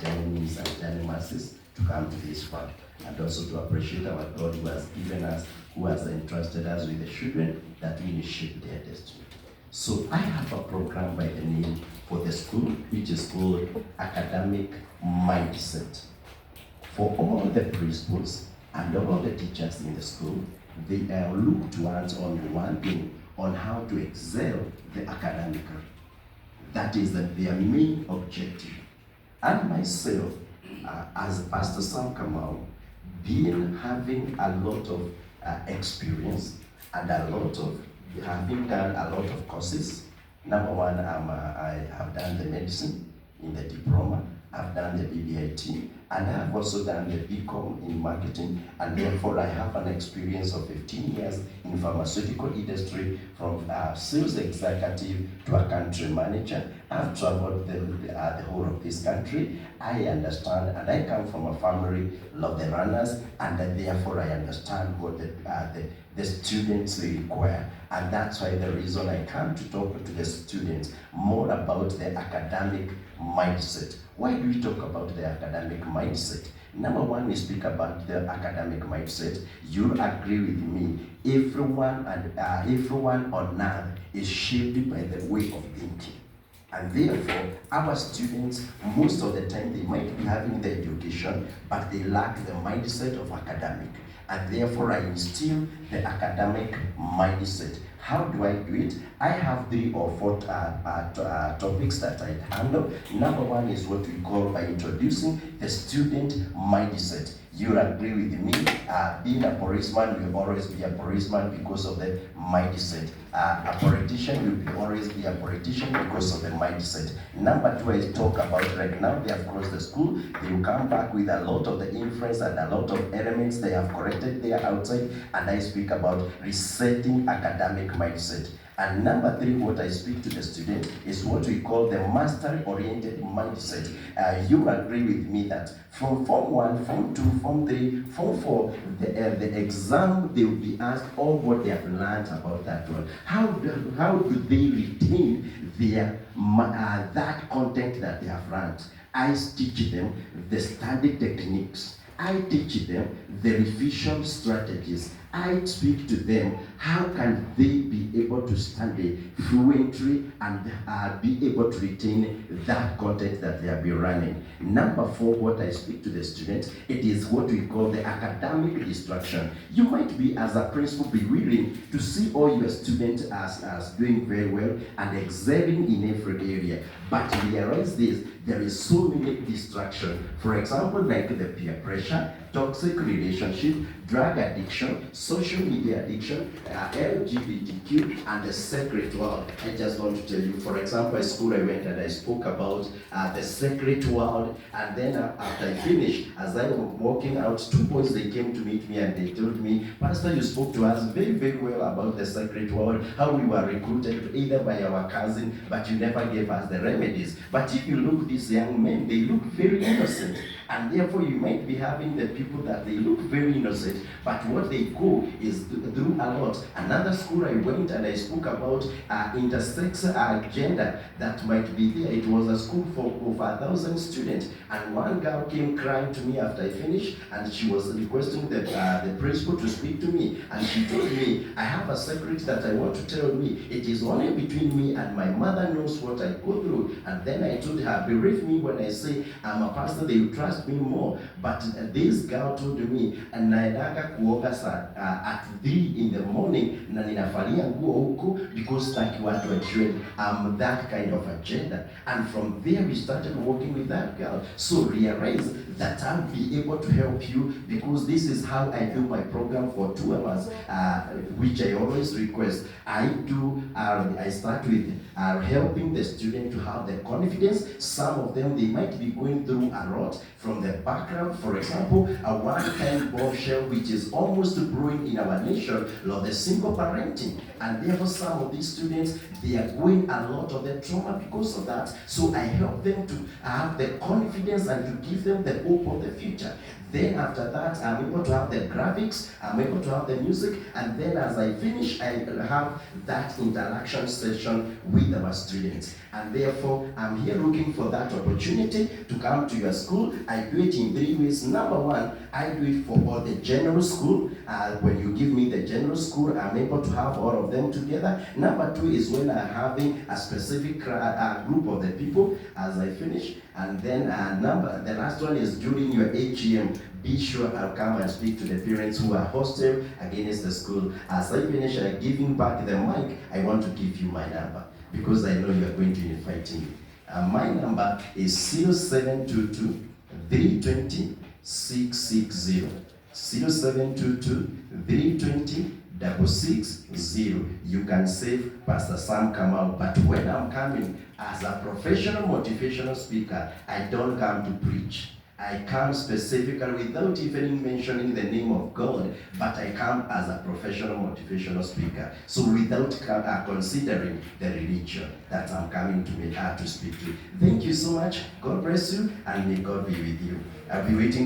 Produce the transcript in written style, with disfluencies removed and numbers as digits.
journeys and journey masses to come to this fund. And also to appreciate our God who has given us, who has entrusted us with the children that we shape their destiny. So I have a program by the name for the school, which is called Academic Mindset. For all the principals and all the teachers in the school, they look towards on one thing, on how to excel the academically. That is their main objective. And myself, as Pastor Sam Kamau, having a lot of experience and having done a lot of courses. Number one, I have done the medicine in the diploma, I've done the BBIT, and I have also done the BCom in marketing, and therefore I have an experience of 15 years in pharmaceutical industry, from sales executive to a country manager. I've traveled the whole of this country. I understand, and I come from a family of the runners, and therefore I understand what the students require. And that's why the reason I come to talk to the students more about the academic mindset. Why do we talk about the academic mindset? Number one, we speak about the academic mindset. You agree with me, everyone on earth is shaped by the way of thinking. And therefore, our students, most of the time, they might be having the education, but they lack the mindset of academic. And therefore, I instill the academic mindset. How do I do it? I have 3 or 4 topics that I handle. Number one is what we call by introducing the student mindset. You agree with me, being a policeman will always be a policeman because of the mindset. A politician will always be a politician because of the mindset. Number 2, I talk about right now, they have closed the school. They will come back with a lot of the influence and a lot of elements they have corrected there outside, and I speak about resetting academic mindset. And number 3, what I speak to the student is what we call the mastery-oriented mindset. You agree with me that from Form 1, Form 2, Form 3, Form 4, the exam, they will be asked all what they have learned about that one. How do they retain their that content that they have learned? I teach them the study techniques. I teach them the revision strategies. I speak to them how can they be able to study fluently and be able to retain that content that they have been running. Number 4, what I speak to the students, it is what we call the academic distraction. You might be, as a principal, be willing to see all your students as doing very well and excelling in every area, but realize this, there is so many distractions. For example, like the peer pressure, toxic relationship, drug addiction, social media addiction, LGBTQ, and the secret world. I just want to tell you, for example, at school I went and I spoke about the secret world, and then after I finished, as I was walking out, 2 boys, they came to meet me and they told me, Pastor, you spoke to us very, very well about the secret world, how we were recruited either by our cousin, but you never gave us the remedies. But if you look, these young men, they look very innocent. And therefore, you might be having the people that they look very innocent, but what they go is through a lot. Another school I went and I spoke about intersex gender that might be there. It was a school for over 1,000 students, and one girl came crying to me after I finished, and she was requesting the principal to speak to me, and she told me, I have a secret that I want to tell me. It is only between me and my mother knows what I go through. And then I told her, believe me when I say I'm a pastor, they will trust me more. But this girl told me, naendanga kuoga at 3 in the morning na ninafalia nguo huko because like watu wajue I'm that kind of a gender. And from there we started working with that girl. So realize that I'll be able to help you, because this is how I do my program for 2 hours, which I always request. I start with helping the student to have the confidence. Some of them, they might be going through a lot from the background. For example, a one-time bombshell which is almost brewing in our nation of the single parenting. And therefore, some of these students, they are going a lot of their trauma because of that. So I help them to have the confidence and to give them the hope of the future. Then after that, I'm able to have the graphics, I'm able to have the music, and then as I finish, I have that interaction session with our students. And therefore, I'm here looking for that opportunity to come to your school. I do it in 3 ways. Number one, I do it for all the general school. When you give me the general school, I'm able to have all of them together. Number two is when I'm having a specific group of the people as I finish. And then the last one is during your AGM. Be sure I'll come and speak to the parents who are hosted against the school. As I finish giving back the mic, I want to give you my number because I know you are going to invite me. My number is 0722 320 660. 0722 320 660. You can save Pastor Sam Kamau, but when I'm coming as a professional motivational speaker, I don't come to preach. I come specifically without even mentioning the name of God, but I come as a professional motivational speaker. So without considering the religion that I'm coming to speak to. Thank you so much. God bless you, and may God be with you. I'll be waiting.